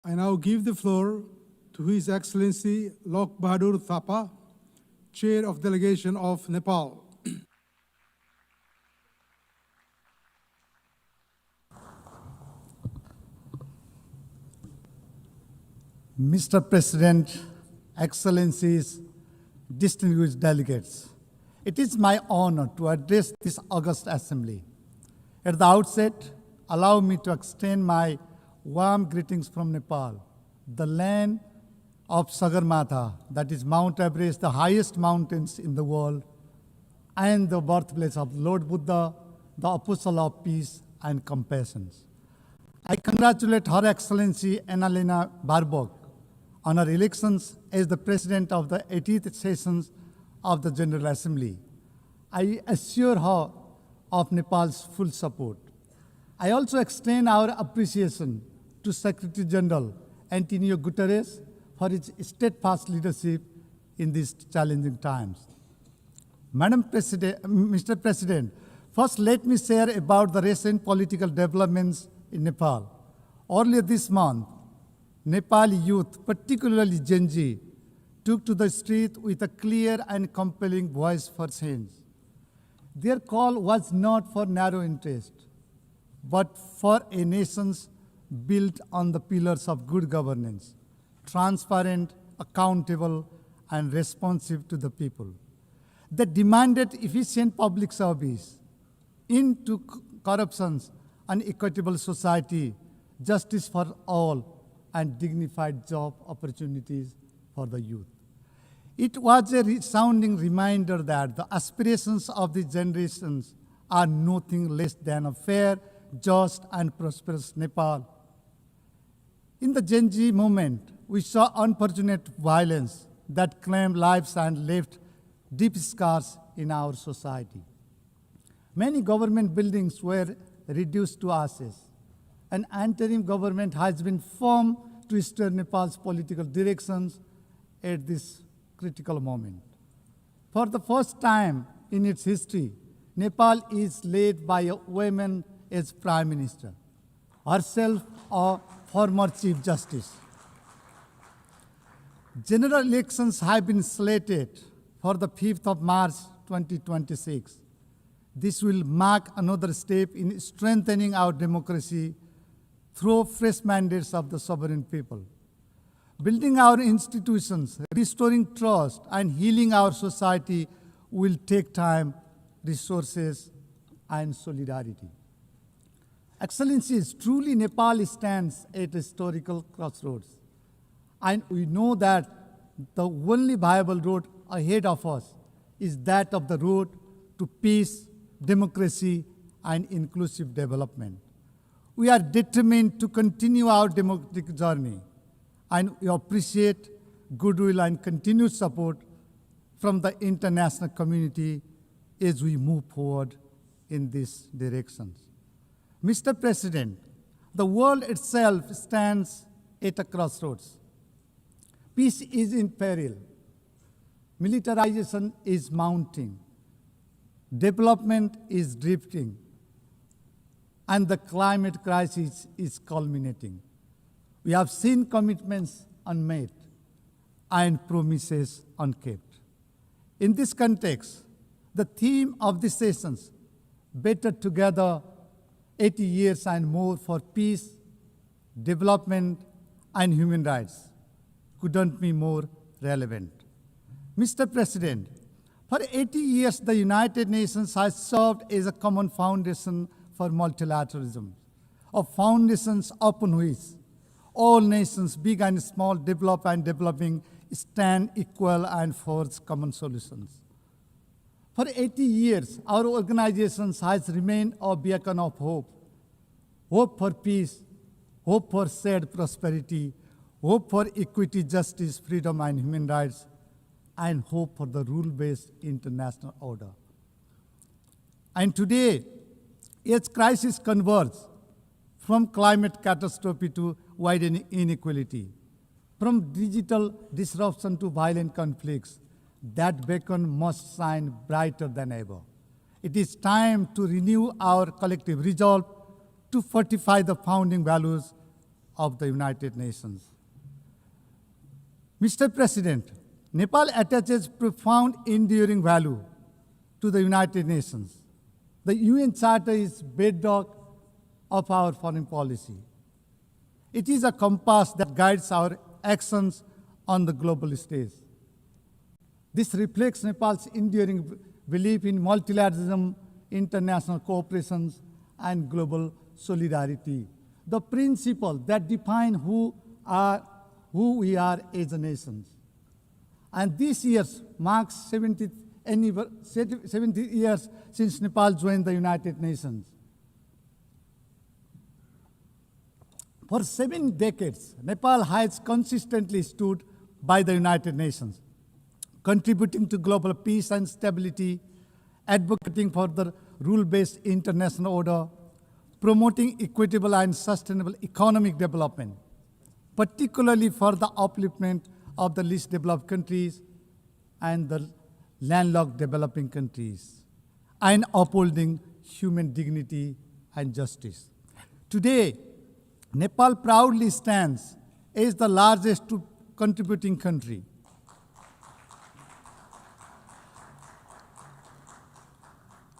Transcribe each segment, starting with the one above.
I now give the floor to His Excellency Lok Bahadur Thapa, Chair of Delegation of Nepal. Mr. President, Excellencies, distinguished delegates, it is my honor to address this august assembly. At the outset, allow me to extend my warm greetings from Nepal, the land of Sagarmatha, that is Mount Everest, the highest mountains in the world, and the birthplace of Lord Buddha, the apostle of peace and compassion. I congratulate Her Excellency Annalena Baerbock on her elections as the President of the 80th sessions of the General Assembly. I assure her of Nepal's full support. I also extend our appreciation to Secretary General Antonio Guterres for his steadfast leadership in these challenging times. Mr. President, first let me share about the recent political developments in Nepal. Earlier this month, Nepali youth, particularly Gen Z, took to the street with a clear and compelling voice for change. Their call was not for narrow interest, but for a nation built on the pillars of good governance, transparent, accountable, and responsive to the people. They demanded efficient public service, into corruptions, an equitable society, justice for all, and dignified job opportunities for the youth. It was a resounding reminder that the aspirations of the generations are nothing less than a fair, just, and prosperous Nepal. In the Gen Z movement, we saw unfortunate violence that claimed lives and left deep scars in our society. Many government buildings were reduced to ashes. An interim government has been formed to steer Nepal's political directions at this critical moment. For the first time in its history, Nepal is led by a woman as Prime Minister, herself a former Chief Justice. General elections have been slated for the 5th of March 2026. This will mark another step in strengthening our democracy through fresh mandates of the sovereign people. Building our institutions, restoring trust, and healing our society will take time, resources, and solidarity. Excellencies, truly Nepal stands at a historical crossroads. And we know that the only viable road ahead of us is that of the road to peace, democracy, and inclusive development. We are determined to continue our democratic journey, and we appreciate goodwill and continued support from the international community as we move forward in these directions. Mr. President, the world itself stands at a crossroads. Peace is in peril. Militarization is mounting. Development is drifting. And the climate crisis is culminating. We have seen commitments unmet and promises unkept. In this context, the theme of the sessions, Better Together, 80 years and more for peace, development, and human rights, couldn't be more relevant. Mr. President, for 80 years, the United Nations has served as a common foundation for multilateralism, of foundations upon which all nations, big and small, developed and developing, stand equal and forge common solutions. For 80 years, our organizations has remained a beacon of hope. Hope for peace, hope for shared prosperity, hope for equity, justice, freedom, and human rights, and hope for the rule-based international order. And today, as crisis converge from climate catastrophe to widening inequality, from digital disruption to violent conflicts, that beacon must shine brighter than ever. It is time to renew our collective resolve to fortify the founding values of the United Nations. Mr. President, Nepal attaches profound enduring value to the United Nations. The UN Charter is bedrock of our foreign policy. It is a compass that guides our actions on the global stage. This reflects Nepal's enduring belief in multilateralism, international cooperation, and global solidarity, the principles that define who we are as a nation. And this year marks 70 years since Nepal joined the United Nations. For 7 decades, Nepal has consistently stood by the United Nations, contributing to global peace and stability, advocating for the rule-based international order, promoting equitable and sustainable economic development, particularly for the upliftment of the least developed countries and the landlocked developing countries, and upholding human dignity and justice. Today, Nepal proudly stands as the largest contributing country.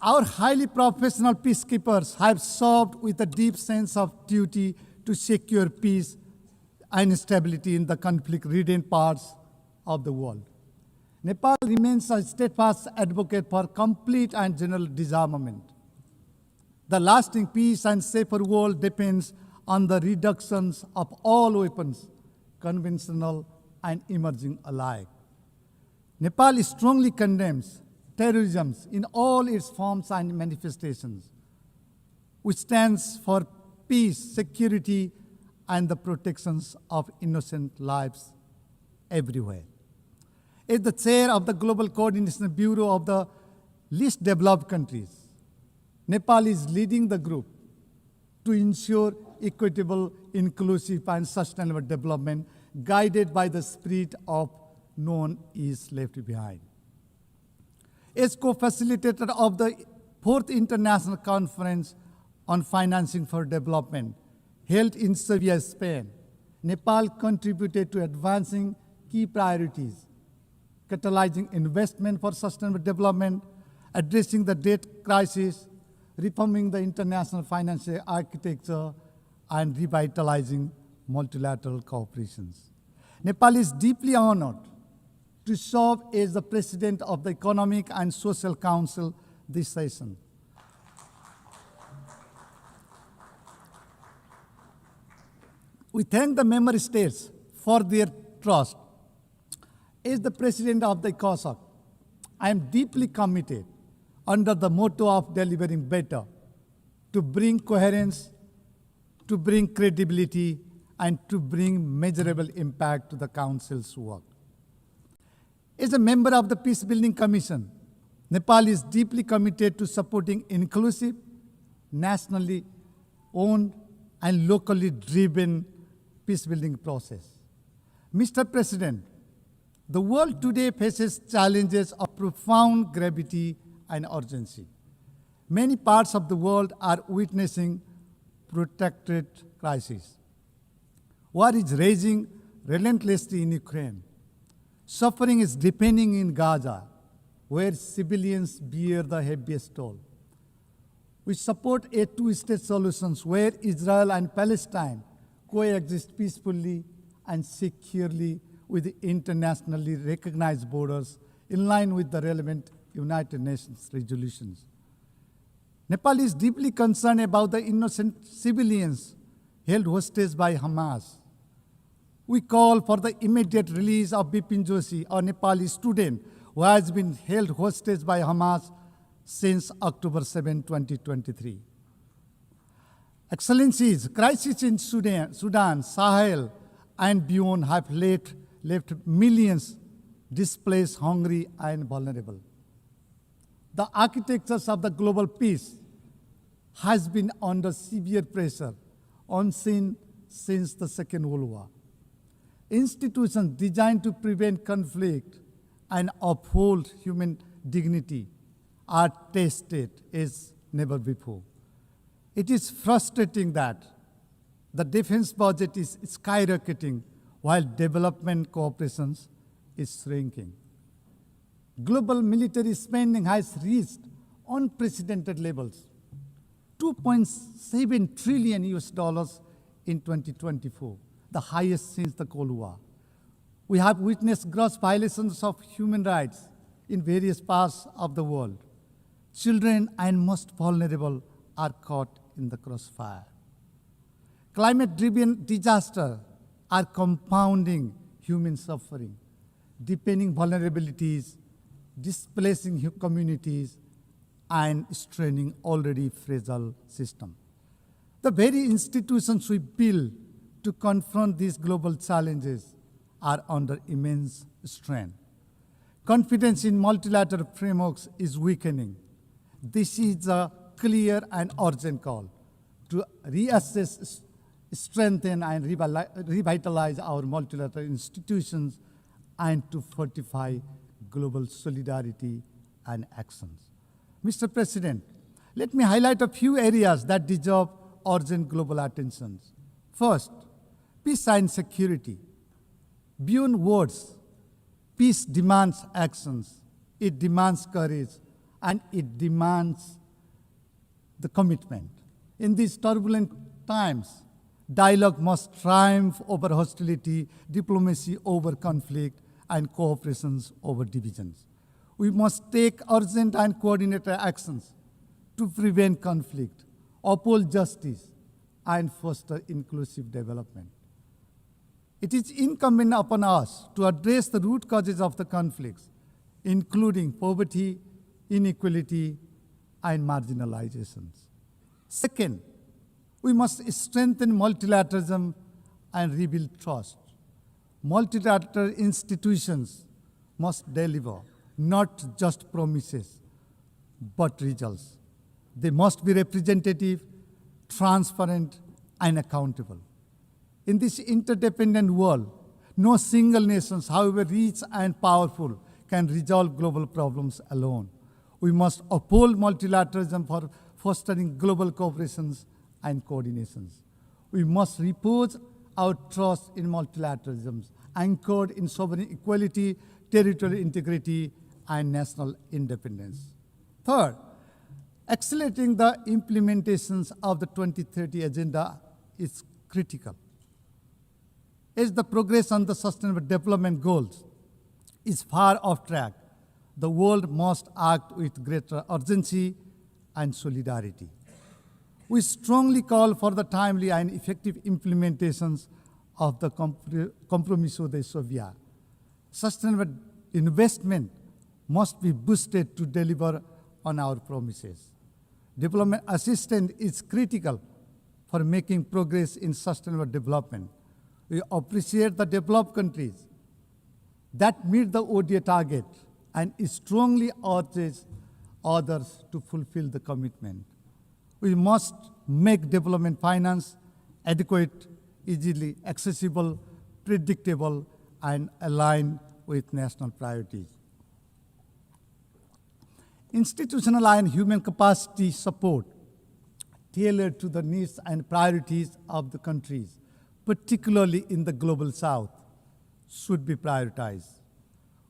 Our highly professional peacekeepers have served with a deep sense of duty to secure peace and stability in the conflict-ridden parts of the world. Nepal remains a steadfast advocate for complete and general disarmament. The lasting peace and safer world depends on the reductions of all weapons, conventional and emerging alike. Nepal strongly condemns terrorism in all its forms and manifestations, which stands for peace, security, and the protections of innocent lives everywhere. As the chair of the Global Coordination Bureau of the least developed countries, Nepal is leading the group to ensure equitable, inclusive, and sustainable development guided by the spirit of no one is left behind. As co-facilitator of the 4th International Conference on Financing for Development, held in Sevilla, Spain, Nepal contributed to advancing key priorities, catalyzing investment for sustainable development, addressing the debt crisis, reforming the international financial architecture, and revitalizing multilateral cooperations. Nepal is deeply honored to serve as the President of the Economic and Social Council this session. We thank the member states for their trust. As the President of the ECOSOC, I am deeply committed under the motto of delivering better to bring coherence, to bring credibility, and to bring measurable impact to the Council's work. As a member of the Peace Building Commission, Nepal is deeply committed to supporting inclusive, nationally owned, and locally driven peace-building process. Mr. President, the world today faces challenges of profound gravity and urgency. Many parts of the world are witnessing protracted crisis. War is raging relentlessly in Ukraine. Suffering is deepening in Gaza, where civilians bear the heaviest toll. We support a two-state solution where Israel and Palestine coexist peacefully and securely with internationally recognized borders in line with the relevant United Nations resolutions. Nepal is deeply concerned about the innocent civilians held hostage by Hamas. We call for the immediate release of Bipin Joshi, a Nepali student who has been held hostage by Hamas since October 7, 2023. Excellencies, crises in Sudan, Sahel, and beyond have left millions displaced, hungry, and vulnerable. The architectures of the global peace has been under severe pressure, unseen since the Second World War. Institutions designed to prevent conflict and uphold human dignity are tested as never before. It is frustrating that The defense budget is skyrocketing while development cooperation is shrinking. Global military spending has reached unprecedented levels, 2.7 trillion US dollars in 2024, the highest since the Cold War. We have witnessed gross violations of human rights in various parts of the world. Children and most vulnerable are caught in the crossfire. Climate-driven disasters are compounding human suffering, deepening vulnerabilities, displacing communities, and straining already fragile systems. The very institutions we build to confront these global challenges are under immense strain. Confidence in multilateral frameworks is weakening. This is a clear and urgent call to reassess, strengthen, and revitalize our multilateral institutions and to fortify global solidarity and actions. Mr. President, let me highlight a few areas that deserve urgent global attention. First, peace and security. Beyond words, peace demands actions. It demands courage, and it demands the commitment. In these turbulent times, dialogue must triumph over hostility, diplomacy over conflict, and cooperations over divisions. We must take urgent and coordinated actions to prevent conflict, uphold justice, and foster inclusive development. It is incumbent upon us to address the root causes of the conflicts, including poverty, inequality, and marginalizations. Second, we must strengthen multilateralism and rebuild trust. Multilateral institutions must deliver not just promises, but results. They must be representative, transparent, and accountable. In this interdependent world, no single nation, however rich and powerful, can resolve global problems alone. We must uphold multilateralism for fostering global cooperations and coordinations. We must repose our trust in multilateralism, anchored in sovereign equality, territorial integrity, and national independence. Third, accelerating the implementations of the 2030 Agenda is critical. As the progress on the Sustainable Development Goals is far off track, the world must act with greater urgency and solidarity. We strongly call for the timely and effective implementations of the Compromiso de Sovia. Sustainable investment must be boosted to deliver on our promises. Development assistance is critical for making progress in sustainable development. We appreciate the developed countries that meet the ODA target and strongly urges others to fulfill the commitment. We must make development finance adequate, easily accessible, predictable, and aligned with national priorities. Institutional and human capacity support tailored to the needs and priorities of the countries, particularly in the global south, should be prioritized.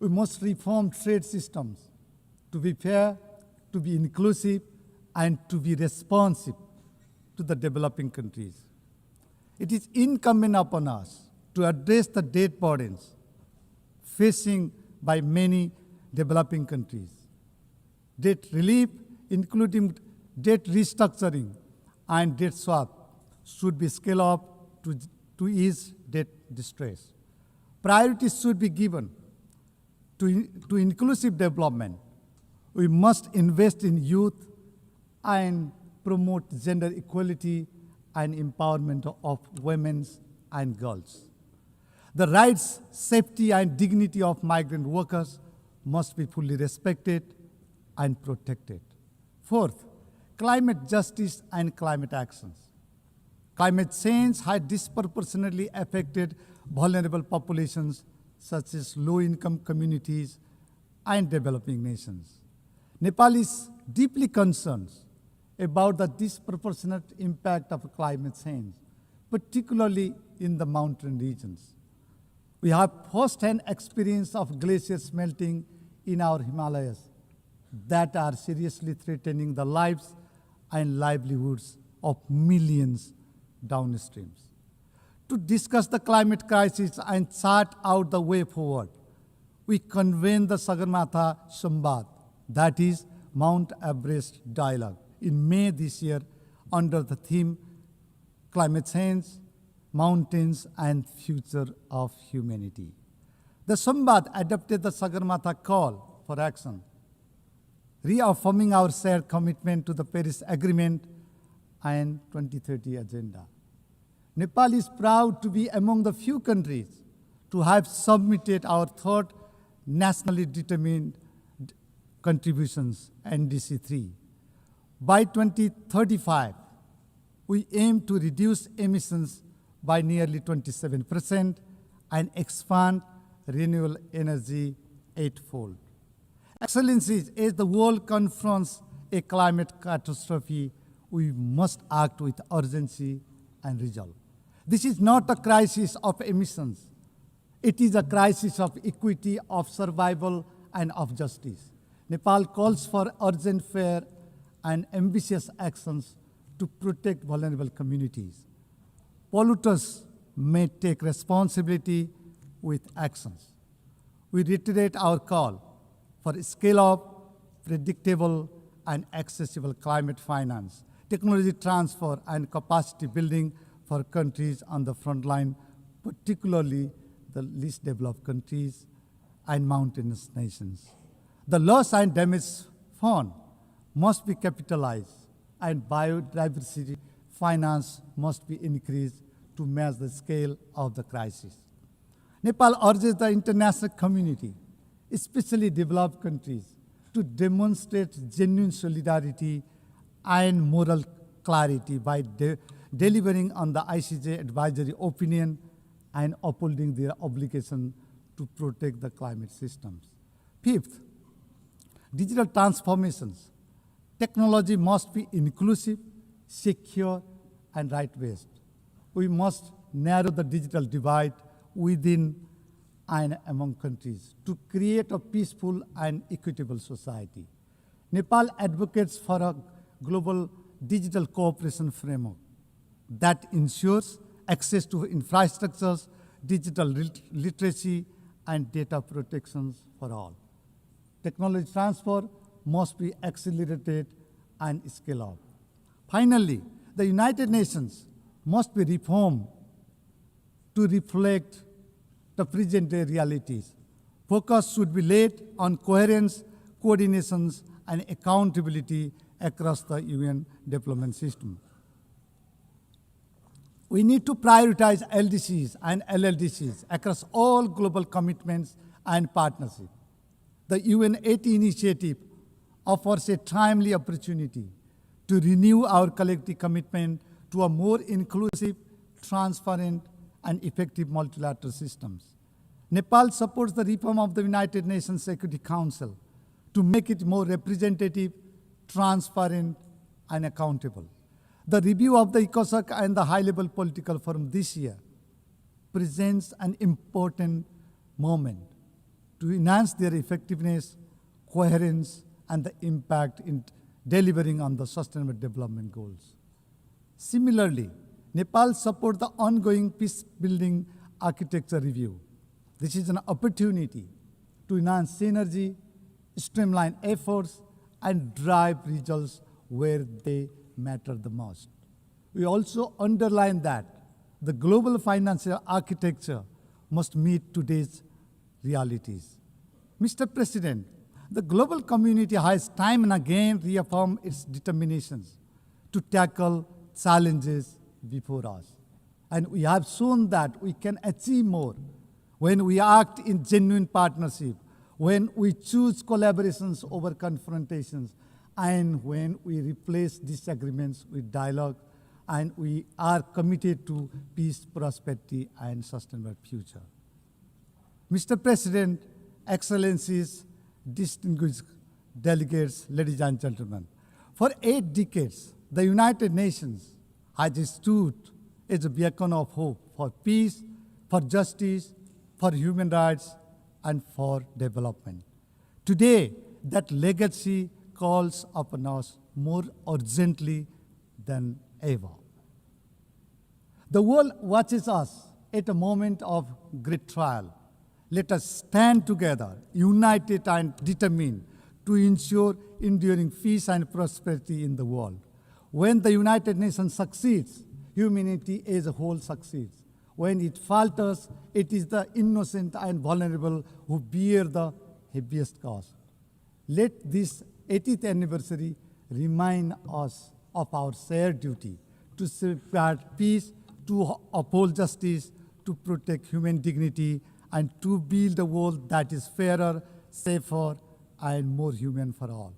We must reform trade systems to be fair, to be inclusive, and to be responsive to the developing countries. It is incumbent upon us to address the debt burdens facing by many developing countries. Debt relief, including debt restructuring and debt swap, should be scaled up to ease debt distress. Priorities should be given to inclusive development. We must invest in youth and promote gender equality and empowerment of women and girls. The rights, safety, and dignity of migrant workers must be fully respected and protected. Fourth, climate justice and climate actions. Climate change has disproportionately affected vulnerable populations such as low-income communities and developing nations. Nepal is deeply concerned about the disproportionate impact of climate change, particularly in the mountain regions. We have first-hand experience of glaciers melting in our Himalayas that are seriously threatening the lives and livelihoods of millions downstreams. To discuss the climate crisis and chart out the way forward, we convened the Sagarmatha Samvad, that is Mount Everest Dialogue, in May this year under the theme Climate Change, Mountains and Future of Humanity. The Samvad adopted the Sagarmatha call for action, reaffirming our shared commitment to the Paris Agreement and 2030 Agenda. Nepal is proud to be among the few countries to have submitted our third nationally determined contributions, NDC 3. By 2035, we aim to reduce emissions by nearly 27% and expand renewable energy eightfold. Excellencies, as the world confronts a climate catastrophe, we must act with urgency and resolve. This is not a crisis of emissions. It is a crisis of equity, of survival, and of justice. Nepal calls for urgent, fair, and ambitious actions to protect vulnerable communities. Polluters may take responsibility with actions. We reiterate our call for scale-up, predictable, and accessible climate finance, technology transfer, and capacity building for countries on the front line, particularly the least developed countries and mountainous nations. The loss and damage fund must be capitalized, and biodiversity finance must be increased to match the scale of the crisis. Nepal urges the international community, especially developed countries, to demonstrate genuine solidarity and moral clarity by delivering on the ICJ advisory opinion and upholding their obligation to protect the climate systems. Fifth, digital transformations. Technology must be inclusive, secure, and right-based. We must narrow the digital divide within and among countries to create a peaceful and equitable society. Nepal advocates for a global digital cooperation framework that ensures access to infrastructures, digital literacy, and data protections for all. Technology transfer must be accelerated and scaled up. Finally, the United Nations must be reformed to reflect the present-day realities. Focus should be laid on coherence, coordinations, and accountability across the UN development system. We need to prioritize LDCs and LLDCs across all global commitments and partnerships. The UN 80 initiative offers a timely opportunity to renew our collective commitment to a more inclusive, transparent, and effective multilateral systems. Nepal supports the reform of the United Nations Security Council to make it more representative, transparent, and accountable. The review of the ECOSOC and the high-level political forum this year presents an important moment to enhance their effectiveness, coherence, and the impact in delivering on the Sustainable Development Goals. Similarly, Nepal supports the ongoing peace-building architecture review. This is an opportunity to enhance synergy, streamline efforts, and drive results where they matter the most. We also underline that the global financial architecture must meet today's realities. Mr. President, the global community has time and again reaffirmed its determinations to tackle challenges before us. And we have shown that we can achieve more when we act in genuine partnership, when we choose collaborations over confrontations, and when we replace disagreements with dialogue, and we are committed to peace, prosperity, and sustainable future. Mr. President, Excellencies, distinguished delegates, ladies and gentlemen, for 8 decades, the United Nations has stood as a beacon of hope for peace, for justice, for human rights, and for development. Today, that legacy calls upon us more urgently than ever. The world watches us at a moment of great trial. Let us stand together, united and determined, to ensure enduring peace and prosperity in the world. When the United Nations succeeds, humanity as a whole succeeds. When it falters, it is the innocent and vulnerable who bear the heaviest cost. Let this 80th anniversary remind us of our shared duty to safeguard peace, to uphold justice, to protect human dignity, and to build a world that is fairer, safer, and more human for all.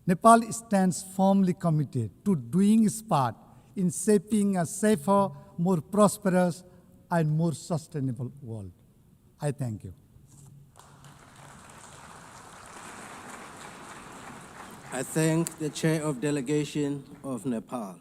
Nepal stands firmly committed to doing its part in shaping a safer, more prosperous, and more sustainable world. I thank you. I thank the Chair of Delegation of Nepal.